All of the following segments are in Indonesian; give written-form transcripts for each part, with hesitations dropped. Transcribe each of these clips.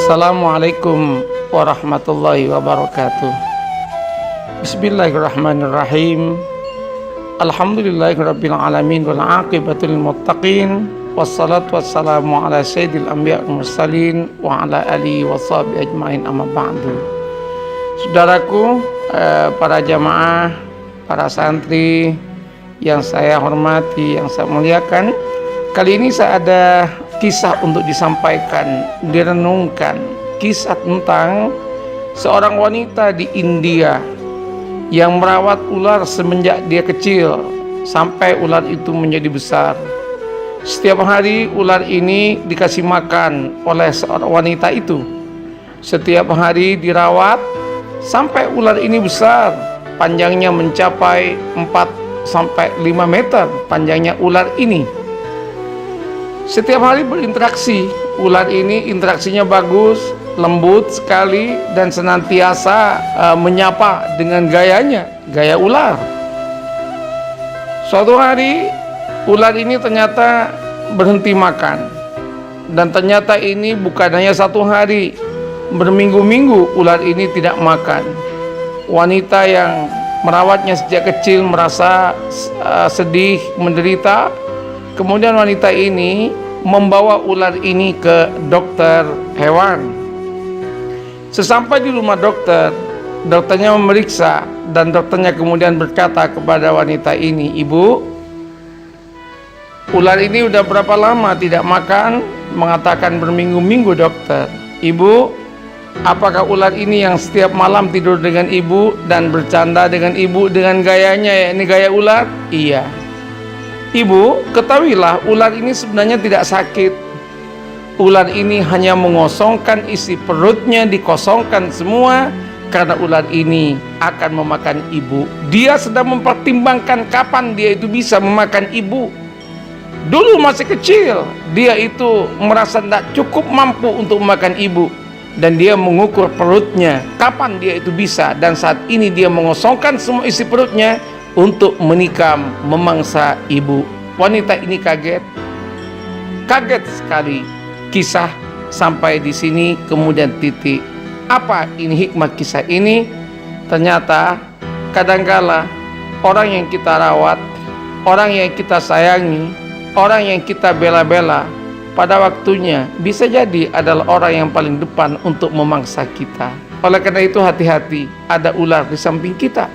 Assalamualaikum warahmatullahi wabarakatuh. Bismillahirrahmanirrahim. Alhamdulillahirabbil alamin wal aqibatul muttaqin. Wassalatu wassalamu ala sayyidil anbiya wal mursalin wa ala alihi washabihi ajmain, amma ba'du. Saudaraku, para jamaah, para santri yang saya hormati, yang saya muliakan, kali ini saya ada kisah untuk disampaikan, direnungkan. Kisah tentang seorang wanita di India yang merawat ular semenjak dia kecil sampai ular itu menjadi besar. Setiap hari ular ini dikasih makan oleh seorang wanita itu. Setiap hari dirawat sampai ular ini besar. Panjangnya mencapai 4-5 meter panjangnya ular ini. Setiap hari berinteraksi, ular ini interaksinya bagus, lembut sekali, dan senantiasa menyapa dengan gayanya, gaya ular. Suatu hari ular ini ternyata berhenti makan, dan ternyata ini bukan hanya satu hari, berminggu-minggu ular ini tidak makan. Wanita yang merawatnya sejak kecil merasa sedih, menderita. Kemudian wanita ini membawa ular ini ke dokter hewan. Sesampai di rumah dokter, dokternya memeriksa, dan dokternya kemudian berkata kepada wanita ini, "Ibu, ular ini udah berapa lama tidak makan?" Mengatakan berminggu-minggu dokter. "Ibu, apakah ular ini yang setiap malam tidur dengan ibu dan bercanda dengan ibu dengan gayanya, ya ini gaya ular?" "Iya." "Ibu, ketahuilah ular ini sebenarnya tidak sakit. Ular ini hanya mengosongkan isi perutnya, dikosongkan semua karena ular ini akan memakan ibu. Dia sedang mempertimbangkan kapan dia itu bisa memakan ibu. Dulu masih kecil, dia itu merasa tidak cukup mampu untuk memakan ibu, dan dia mengukur perutnya kapan dia itu bisa, dan saat ini dia mengosongkan semua isi perutnya untuk menikam, memangsa ibu." Wanita ini kaget sekali. Kisah sampai di sini, kemudian titik. Apa ini hikmah kisah ini? Ternyata kadangkala orang yang kita rawat, orang yang kita sayangi, orang yang kita bela-bela, pada waktunya bisa jadi adalah orang yang paling depan untuk memangsa kita. Oleh karena itu, hati-hati, ada ular di samping kita.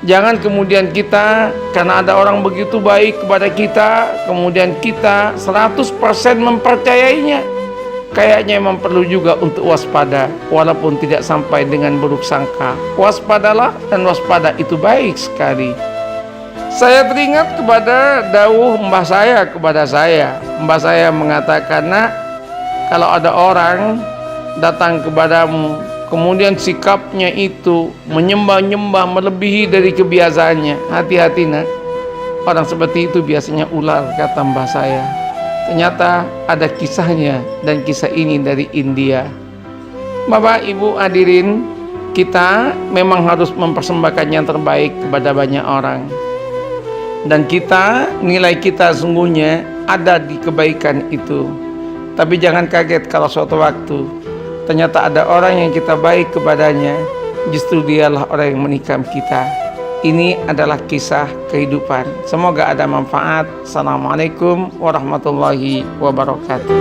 Jangan kemudian kita, karena ada orang begitu baik kepada kita, kemudian kita 100% mempercayainya. Kayaknya memang perlu juga untuk waspada, walaupun tidak sampai dengan buruk sangka. Waspadalah, dan waspada itu baik sekali. Saya teringat kepada dawuh mbah saya kepada saya. Mbah saya mengatakan, "Nak, kalau ada orang datang kepadamu, kemudian sikapnya itu menyembah-nyembah melebihi dari kebiasaannya, hati-hati nak. Orang seperti itu biasanya ular," kata mbah saya. Ternyata ada kisahnya, dan kisah ini dari India. Bapak, Ibu, hadirin, kita memang harus mempersembahkan yang terbaik kepada banyak orang. Dan kita, nilai kita sungguhnya ada di kebaikan itu. Tapi jangan kaget kalau suatu waktu ternyata ada orang yang kita baik kepadanya, justru dialah orang yang menikam kita. Ini adalah kisah kehidupan. Semoga ada manfaat. Assalamualaikum warahmatullahi wabarakatuh.